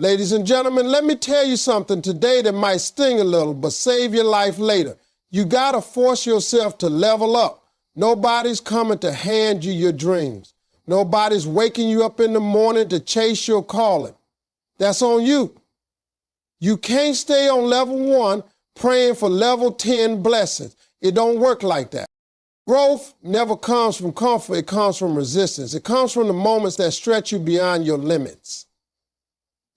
Ladies and gentlemen, let me tell you something today that might sting a little, but save your life later. You gotta force yourself to level up. Nobody's coming to hand you your dreams. Nobody's waking you up in the morning to chase your calling. That's on you. You can't stay on level 1 praying for level 10 blessings. It don't work like that. Growth never comes from comfort, it comes from resistance. It comes from the moments that stretch you beyond your limits.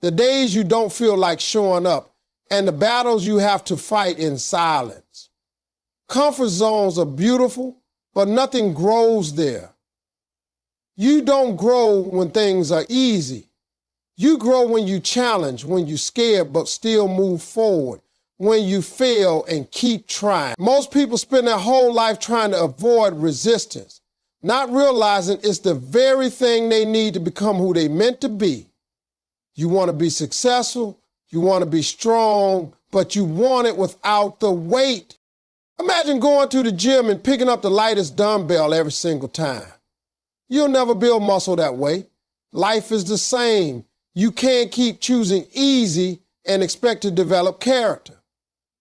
The days you don't feel like showing up, and the battles you have to fight in silence. Comfort zones are beautiful, but nothing grows there. You don't grow when things are easy. You grow when you challenge, when you're scared but still move forward, when you fail and keep trying. Most people spend their whole life trying to avoid resistance, not realizing it's the very thing they need to become who they meant to be. You want to be successful, you want to be strong, but you want it without the weight. Imagine going to the gym and picking up the lightest dumbbell every single time. You'll never build muscle that way. Life is the same. You can't keep choosing easy and expect to develop character.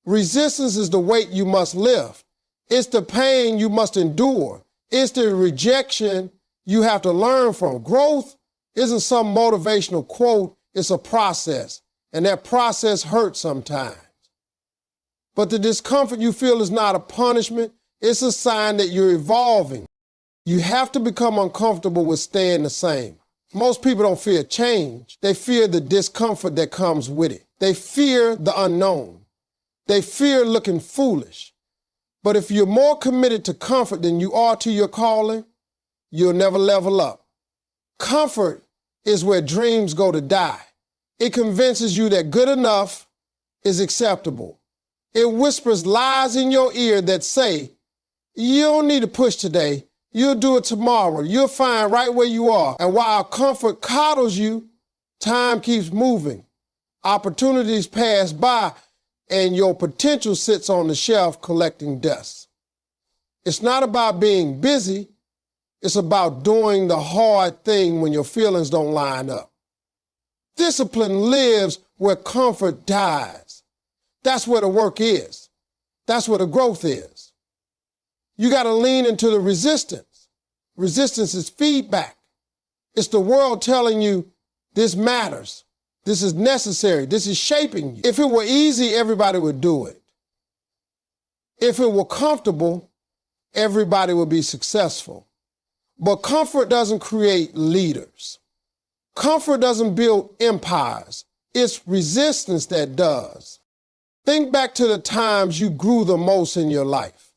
Resistance is the weight you must lift. It's the pain you must endure. It's the rejection you have to learn from. Growth isn't some motivational quote, it's a process. And that process hurts sometimes. But the discomfort you feel is not a punishment, it's a sign that you're evolving. You have to become uncomfortable with staying the same. Most people don't fear change. They fear the discomfort that comes with it. They fear the unknown. They fear looking foolish. But if you're more committed to comfort than you are to your calling, you'll never level up. Comfort is where dreams go to die. It convinces you that good enough is acceptable. It whispers lies in your ear that say, you don't need to push today. You'll do it tomorrow. You'll find right where you are. And while comfort coddles you, time keeps moving. Opportunities pass by, and your potential sits on the shelf collecting dust. It's not about being busy. It's about doing the hard thing when your feelings don't line up. Discipline lives where comfort dies. That's where the work is. That's where the growth is. You got to lean into the resistance. Resistance is feedback. It's the world telling you this matters. This is necessary. This is shaping you. If it were easy, everybody would do it. If it were comfortable, everybody would be successful. But comfort doesn't create leaders. Comfort doesn't build empires. It's resistance that does. Think back to the times you grew the most in your life.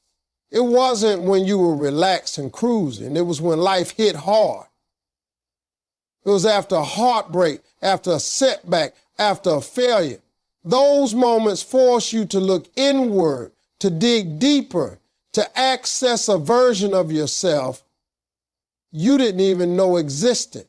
It wasn't when you were relaxed and cruising. It was when life hit hard. It was after a heartbreak, after a setback, after a failure. Those moments force you to look inward, to dig deeper, to access a version of yourself you didn't even know existed.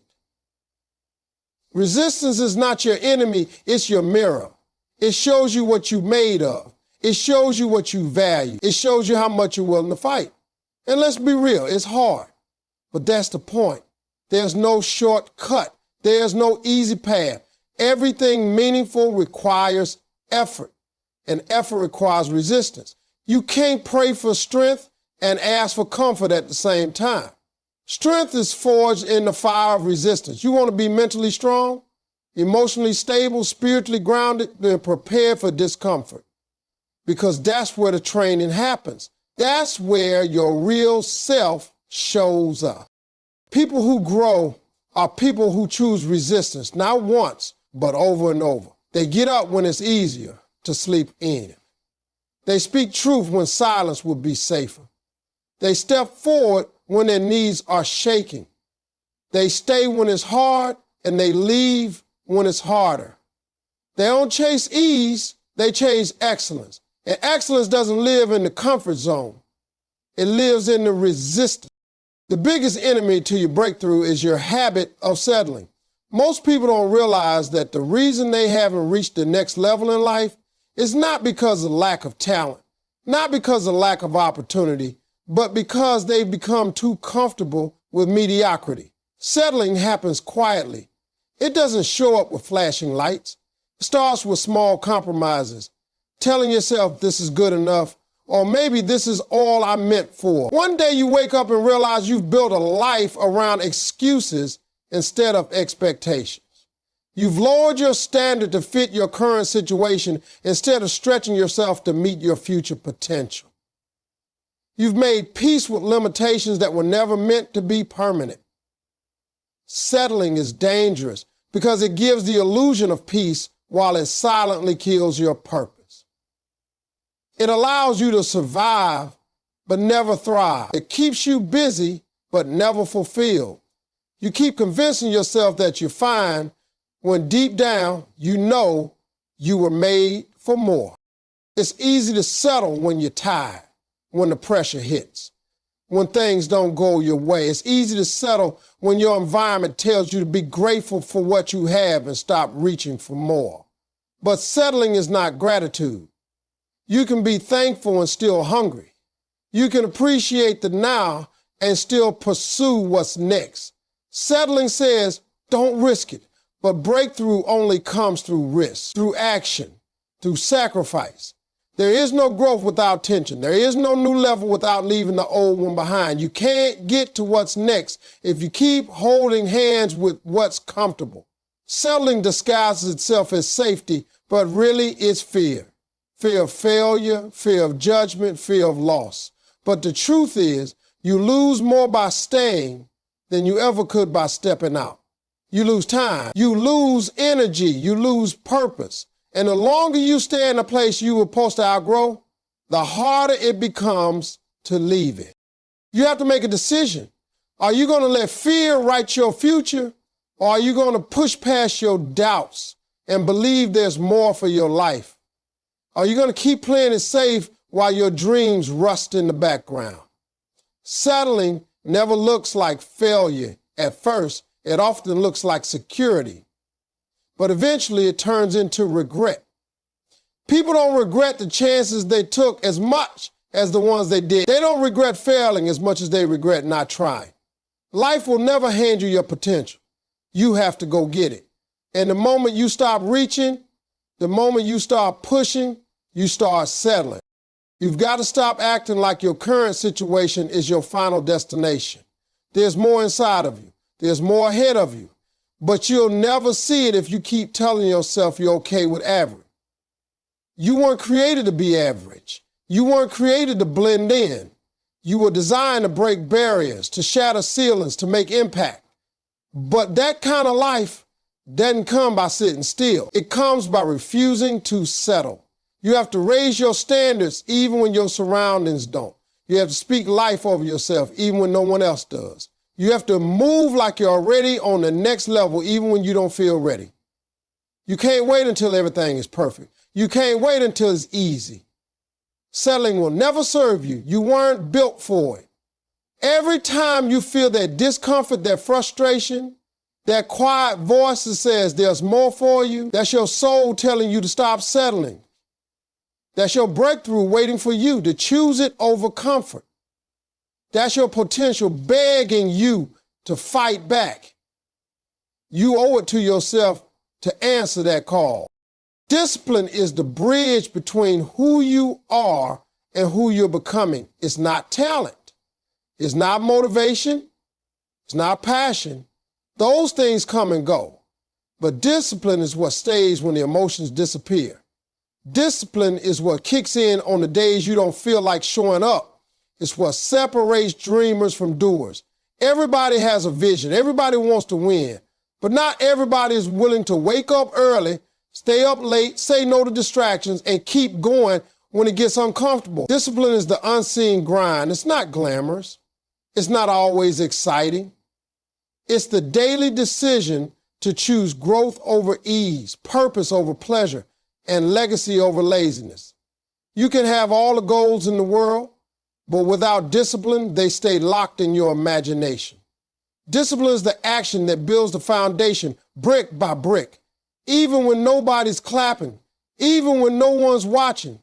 Resistance is not your enemy, it's your mirror. It shows you what you're made of. It shows you what you value. It shows you how much you're willing to fight. And let's be real, it's hard. But that's the point. There's no shortcut. There's no easy path. Everything meaningful requires effort, and effort requires resistance. You can't pray for strength and ask for comfort at the same time. Strength is forged in the fire of resistance. You want to be mentally strong, emotionally stable, spiritually grounded, then prepare for discomfort. Because that's where the training happens. That's where your real self shows up. People who grow are people who choose resistance, not once, but over and over. They get up when it's easier to sleep in. They speak truth when silence would be safer. They step forward when their knees are shaking. They stay when it's hard, and they leave when it's harder. They don't chase ease, they chase excellence. And excellence doesn't live in the comfort zone. It lives in the resistance. The biggest enemy to your breakthrough is your habit of settling. Most people don't realize that the reason they haven't reached the next level in life is not because of lack of talent, not because of lack of opportunity, but because they've become too comfortable with mediocrity. Settling happens quietly. It doesn't show up with flashing lights. It starts with small compromises, telling yourself this is good enough, or maybe this is all I'm meant for. One day you wake up and realize you've built a life around excuses instead of expectations. You've lowered your standard to fit your current situation instead of stretching yourself to meet your future potential. You've made peace with limitations that were never meant to be permanent. Settling is dangerous because it gives the illusion of peace while it silently kills your purpose. It allows you to survive but never thrive. It keeps you busy but never fulfilled. You keep convincing yourself that you're fine when deep down you know you were made for more. It's easy to settle when you're tired, when the pressure hits, when things don't go your way. It's easy to settle when your environment tells you to be grateful for what you have and stop reaching for more. But settling is not gratitude. You can be thankful and still hungry. You can appreciate the now and still pursue what's next. Settling says, don't risk it, but breakthrough only comes through risk, through action, through sacrifice. There is no growth without tension. There is no new level without leaving the old one behind. You can't get to what's next if you keep holding hands with what's comfortable. Settling disguises itself as safety, but really it's fear. Fear of failure, fear of judgment, fear of loss. But the truth is, you lose more by staying than you ever could by stepping out. You lose time, you lose energy, you lose purpose. And the longer you stay in a place you were supposed to outgrow, the harder it becomes to leave it. You have to make a decision. Are you going to let fear write your future, or are you going to push past your doubts and believe there's more for your life? Are you going to keep playing it safe while your dreams rust in the background? Settling never looks like failure at first. It often looks like security. But eventually it turns into regret. People don't regret the chances they took as much as the ones they did. They don't regret failing as much as they regret not trying. Life will never hand you your potential. You have to go get it. And the moment you stop reaching, the moment you start pushing, you start settling. You've got to stop acting like your current situation is your final destination. There's more inside of you. There's more ahead of you. But you'll never see it if you keep telling yourself you're okay with average. You weren't created to be average. You weren't created to blend in. You were designed to break barriers, to shatter ceilings, to make impact. But that kind of life doesn't come by sitting still. It comes by refusing to settle. You have to raise your standards even when your surroundings don't. You have to speak life over yourself even when no one else does. You have to move like you're already on the next level even when you don't feel ready. You can't wait until everything is perfect. You can't wait until it's easy. Settling will never serve you. You weren't built for it. Every time you feel that discomfort, that frustration, that quiet voice that says there's more for you, that's your soul telling you to stop settling. That's your breakthrough waiting for you to choose it over comfort. That's your potential begging you to fight back. You owe it to yourself to answer that call. Discipline is the bridge between who you are and who you're becoming. It's not talent. It's not motivation. It's not passion. Those things come and go. But discipline is what stays when the emotions disappear. Discipline is what kicks in on the days you don't feel like showing up. It's what separates dreamers from doers. Everybody has a vision. Everybody wants to win. But not everybody is willing to wake up early, stay up late, say no to distractions, and keep going when it gets uncomfortable. Discipline is the unseen grind. It's not glamorous. It's not always exciting. It's the daily decision to choose growth over ease, purpose over pleasure, and legacy over laziness. You can have all the goals in the world, but without discipline, they stay locked in your imagination. Discipline is the action that builds the foundation brick by brick, even when nobody's clapping, even when no one's watching,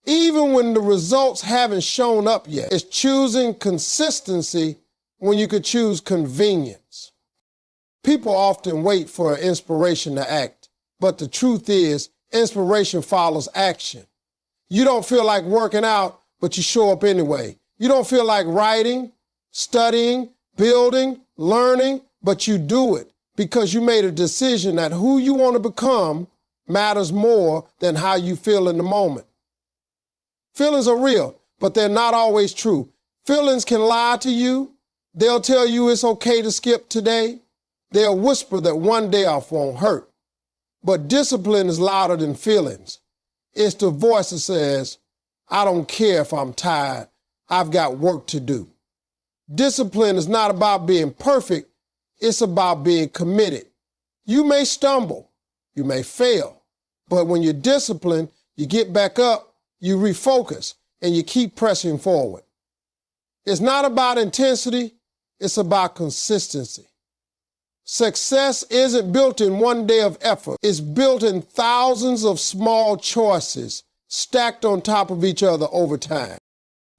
even when the results haven't shown up yet. It's choosing consistency when you could choose convenience. People often wait for inspiration to act, but the truth is, inspiration follows action. You don't feel like working out, but you show up anyway. You don't feel like writing, studying, building, learning, but you do it because you made a decision that who you want to become matters more than how you feel in the moment. Feelings are real, but they're not always true. Feelings can lie to you. They'll tell you it's okay to skip today. They'll whisper that one day off won't hurt. But discipline is louder than feelings. It's the voice that says, I don't care if I'm tired. I've got work to do. Discipline is not about being perfect. It's about being committed. You may stumble. You may fail. But when you're disciplined, you get back up, you refocus, and you keep pressing forward. It's not about intensity. It's about consistency. Success isn't built in one day of effort. It's built in thousands of small choices stacked on top of each other over time.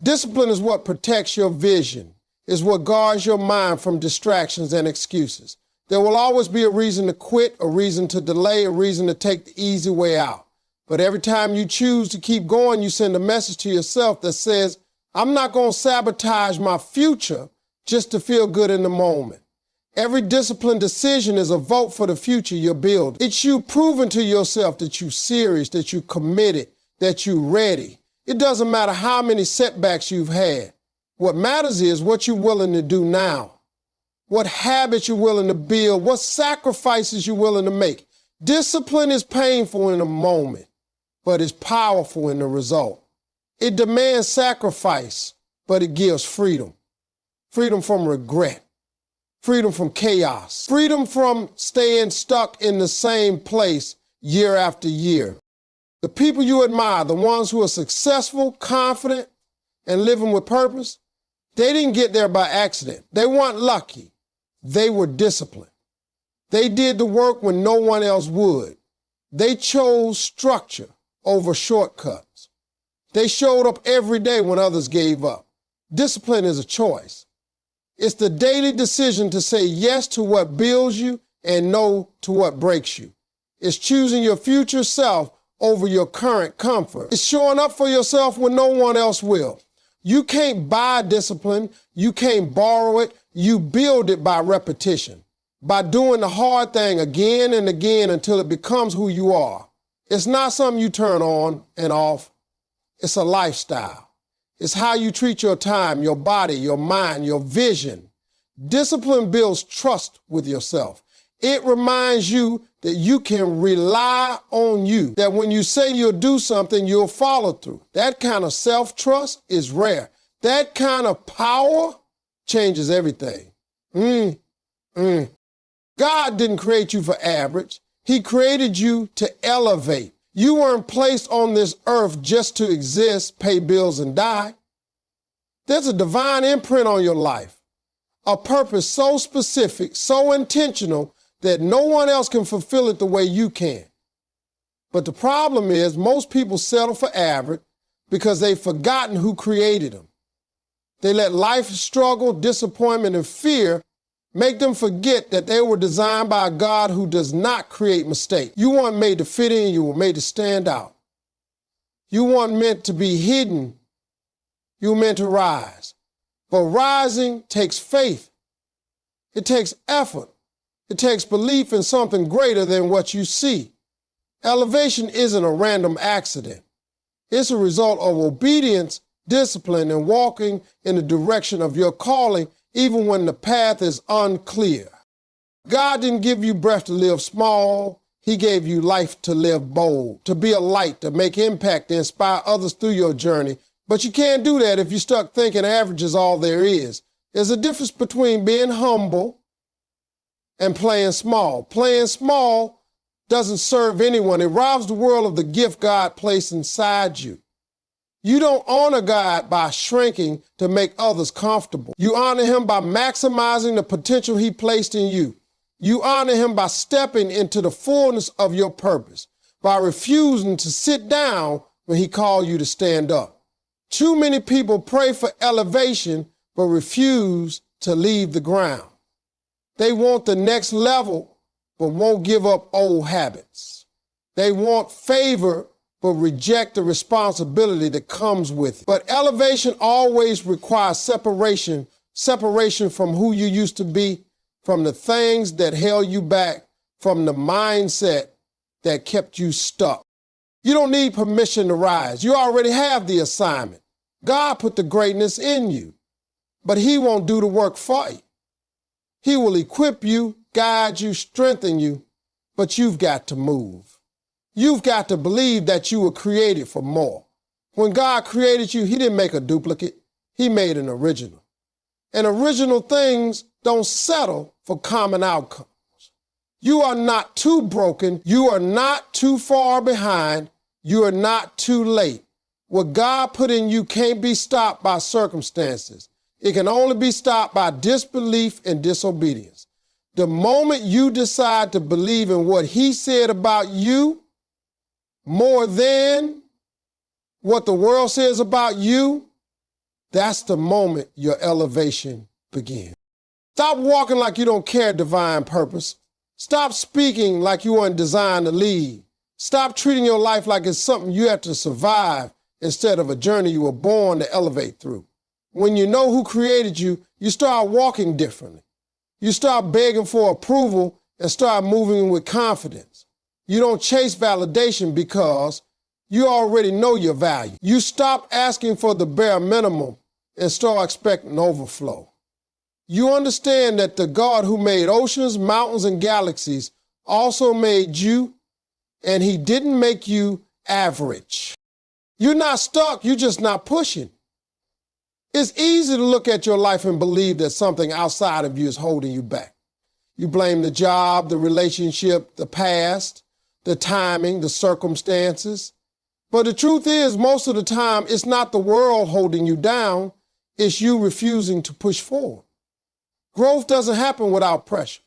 Discipline is what protects your vision. It's what guards your mind from distractions and excuses. There will always be a reason to quit, a reason to delay, a reason to take the easy way out. But every time you choose to keep going, you send a message to yourself that says, I'm not going to sabotage my future just to feel good in the moment. Every disciplined decision is a vote for the future you're building. It's you proving to yourself that you're serious, that you're committed, that you're ready. It doesn't matter how many setbacks you've had. What matters is what you're willing to do now, what habits you're willing to build, what sacrifices you're willing to make. Discipline is painful in the moment, but it's powerful in the result. It demands sacrifice, but it gives freedom. Freedom from regret. Freedom from chaos. Freedom from staying stuck in the same place year after year. The people you admire, the ones who are successful, confident, and living with purpose, they didn't get there by accident. They weren't lucky. They were disciplined. They did the work when no one else would. They chose structure over shortcuts. They showed up every day when others gave up. Discipline is a choice. It's the daily decision to say yes to what builds you and no to what breaks you. It's choosing your future self over your current comfort. It's showing up for yourself when no one else will. You can't buy discipline. You can't borrow it. You build it by repetition, by doing the hard thing again and again until it becomes who you are. It's not something you turn on and off. It's a lifestyle. It's how you treat your time, your body, your mind, your vision. Discipline builds trust with yourself. It reminds you that you can rely on you, that when you say you'll do something, you'll follow through. That kind of self-trust is rare. That kind of power changes everything. God didn't create you for average. He created you to elevate. You weren't placed on this earth just to exist, pay bills, and die. There's a divine imprint on your life, a purpose so specific, so intentional, that no one else can fulfill it the way you can. But the problem is most people settle for average because they've forgotten who created them. They let life struggle, disappointment, and fear make them forget that they were designed by a God who does not create mistakes. You weren't made to fit in, you were made to stand out. You weren't meant to be hidden, you were meant to rise. But rising takes faith. It takes effort. It takes belief in something greater than what you see. Elevation isn't a random accident. It's a result of obedience, discipline, and walking in the direction of your calling even when the path is unclear. God didn't give you breath to live small. He gave you life to live bold, to be a light, to make impact, to inspire others through your journey. But you can't do that if you're stuck thinking average is all there is. There's a difference between being humble and playing small. Playing small doesn't serve anyone. It robs the world of the gift God placed inside you. You don't honor God by shrinking to make others comfortable. You honor him by maximizing the potential he placed in you. You honor him by stepping into the fullness of your purpose, by refusing to sit down when he called you to stand up. Too many people pray for elevation but refuse to leave the ground. They want the next level, but won't give up old habits. They want favor, but reject the responsibility that comes with it. But elevation always requires separation from who you used to be, from the things that held you back, from the mindset that kept you stuck. You don't need permission to rise. You already have the assignment. God put the greatness in you, but He won't do the work for you. He will equip you, guide you, strengthen you, but you've got to move. You've got to believe that you were created for more. When God created you, He didn't make a duplicate. He made an original. And original things don't settle for common outcomes. You are not too broken. You are not too far behind. You are not too late. What God put in you can't be stopped by circumstances. It can only be stopped by disbelief and disobedience. The moment you decide to believe in what He said about you more than what the world says about you, that's the moment your elevation begins. Stop walking like you don't care divine purpose. Stop speaking like you weren't designed to lead. Stop treating your life like it's something you have to survive instead of a journey you were born to elevate through. When you know who created you, you start walking differently. You start begging for approval and start moving with confidence. You don't chase validation because you already know your value. You stop asking for the bare minimum and start expecting overflow. You understand that the God who made oceans, mountains, and galaxies also made you, and He didn't make you average. You're not stuck, you're just not pushing. It's easy to look at your life and believe that something outside of you is holding you back. You blame the job, the relationship, the past, the timing, the circumstances. But the truth is, most of the time, it's not the world holding you down, it's you refusing to push forward. Growth doesn't happen without pressure.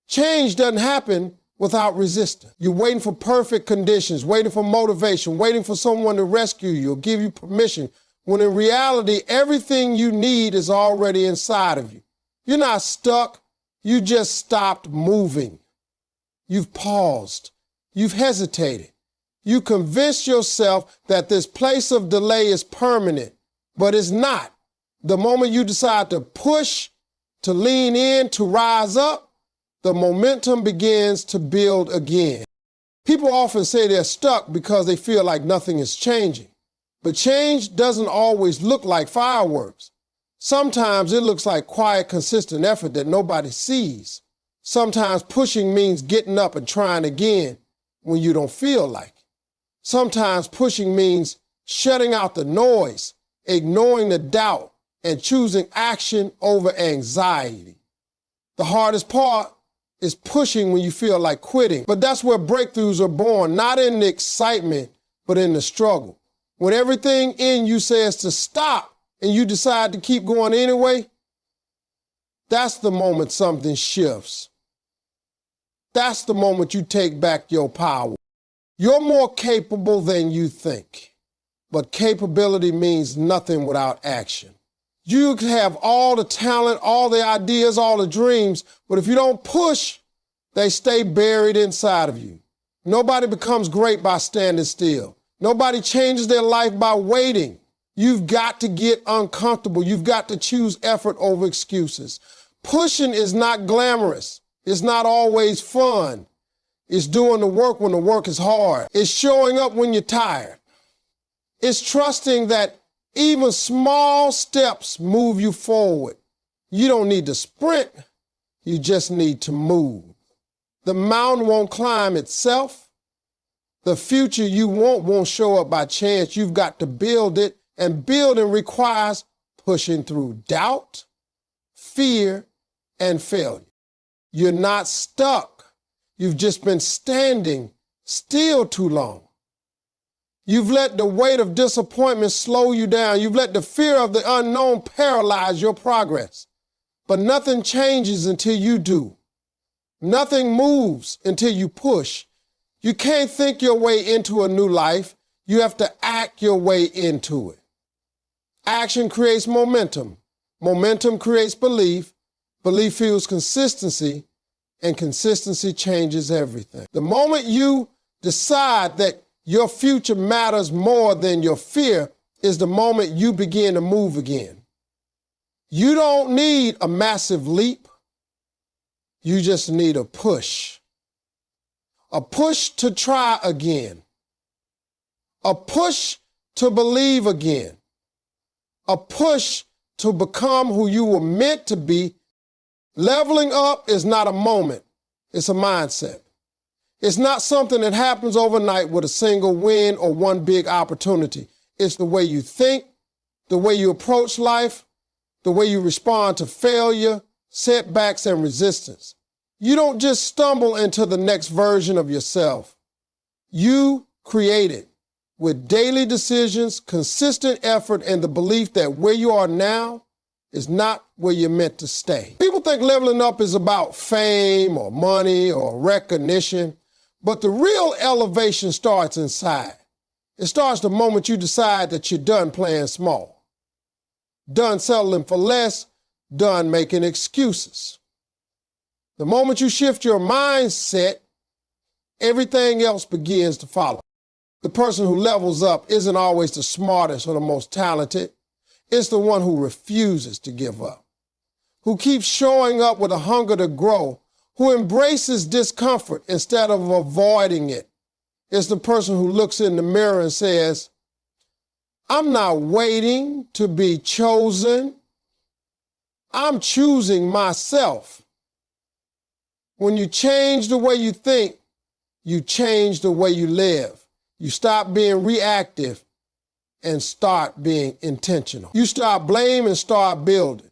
Change doesn't happen without resistance. You're waiting for perfect conditions, waiting for motivation, waiting for someone to rescue you or give you permission, when in reality, everything you need is already inside of you. You're not stuck. You just stopped moving. You've paused. You've hesitated. You convinced yourself that this place of delay is permanent, but it's not. The moment you decide to push, to lean in, to rise up, the momentum begins to build again. People often say they're stuck because they feel like nothing is changing. But change doesn't always look like fireworks. Sometimes it looks like quiet, consistent effort that nobody sees. Sometimes pushing means getting up and trying again when you don't feel like it. Sometimes pushing means shutting out the noise, ignoring the doubt, and choosing action over anxiety. The hardest part is pushing when you feel like quitting. But that's where breakthroughs are born, not in the excitement, but in the struggle. When everything in you says to stop and you decide to keep going anyway, that's the moment something shifts. That's the moment you take back your power. You're more capable than you think, but capability means nothing without action. You can have all the talent, all the ideas, all the dreams, but if you don't push, they stay buried inside of you. Nobody becomes great by standing still. Nobody changes their life by waiting. You've got to get uncomfortable. You've got to choose effort over excuses. Pushing is not glamorous. It's not always fun. It's doing the work when the work is hard. It's showing up when you're tired. It's trusting that even small steps move you forward. You don't need to sprint. You just need to move. The mountain won't climb itself. The future you want won't show up by chance. You've got to build it, and building requires pushing through doubt, fear, and failure. You're not stuck. You've just been standing still too long. You've let the weight of disappointment slow you down. You've let the fear of the unknown paralyze your progress. But nothing changes until you do. Nothing moves until you push. You can't think your way into a new life. You have to act your way into it. Action creates momentum. Momentum creates belief. Belief fuels consistency, and consistency changes everything. The moment you decide that your future matters more than your fear is the moment you begin to move again. You don't need a massive leap. You just need a push. A push to try again. A push to believe again. A push to become who you were meant to be. Leveling up is not a moment. It's a mindset. It's not something that happens overnight with a single win or one big opportunity. It's the way you think, the way you approach life, the way you respond to failure, setbacks, and resistance. You don't just stumble into the next version of yourself. You create it with daily decisions, consistent effort, and the belief that where you are now is not where you're meant to stay. People think leveling up is about fame or money or recognition, but the real elevation starts inside. It starts the moment you decide that you're done playing small, done settling for less, done making excuses. The moment you shift your mindset, everything else begins to follow. The person who levels up isn't always the smartest or the most talented. It's the one who refuses to give up, who keeps showing up with a hunger to grow, who embraces discomfort instead of avoiding it. It's the person who looks in the mirror and says, I'm not waiting to be chosen. I'm choosing myself. When you change the way you think, you change the way you live. You stop being reactive and start being intentional. You stop blaming and start building.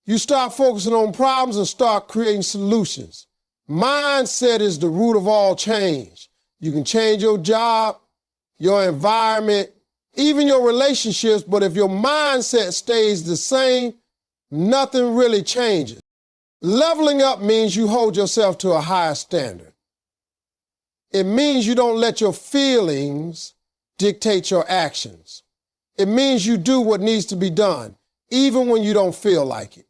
You start focusing on problems and start creating solutions. Mindset is the root of all change. You can change your job, your environment, even your relationships, but if your mindset stays the same, nothing really changes. Leveling up means you hold yourself to a higher standard. It means you don't let your feelings dictate your actions. It means you do what needs to be done, even when you don't feel like it.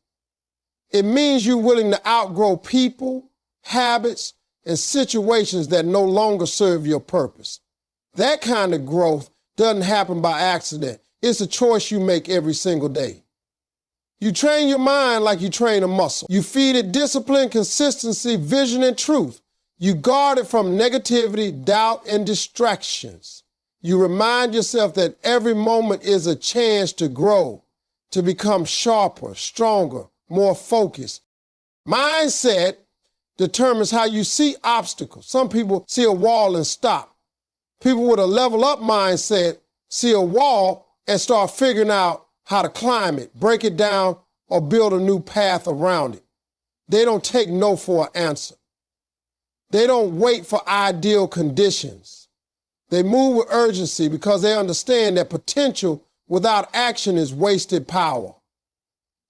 It means you're willing to outgrow people, habits, and situations that no longer serve your purpose. That kind of growth doesn't happen by accident. It's a choice you make every single day. You train your mind like you train a muscle. You feed it discipline, consistency, vision, and truth. You guard it from negativity, doubt, and distractions. You remind yourself that every moment is a chance to grow, to become sharper, stronger, more focused. Mindset determines how you see obstacles. Some people see a wall and stop. People with a level up mindset see a wall and start figuring out how to climb it, break it down, or build a new path around it. They don't take no for an answer. They don't wait for ideal conditions. They move with urgency because they understand that potential without action is wasted power.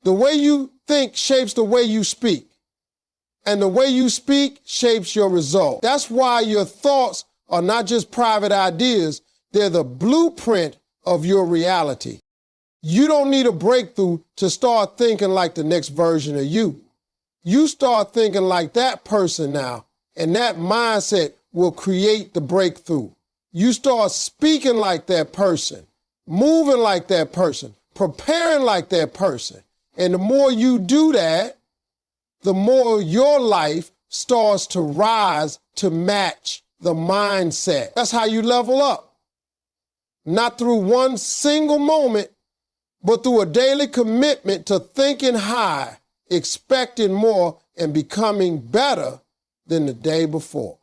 The way you think shapes the way you speak, and the way you speak shapes your result. That's why your thoughts are not just private ideas, they're the blueprint of your reality. You don't need a breakthrough to start thinking like the next version of you. You start thinking like that person now, and that mindset will create the breakthrough. You start speaking like that person, moving like that person, preparing like that person. And the more you do that, the more your life starts to rise to match the mindset. That's how you level up. Not through one single moment, but through a daily commitment to thinking high, expecting more, and becoming better than the day before.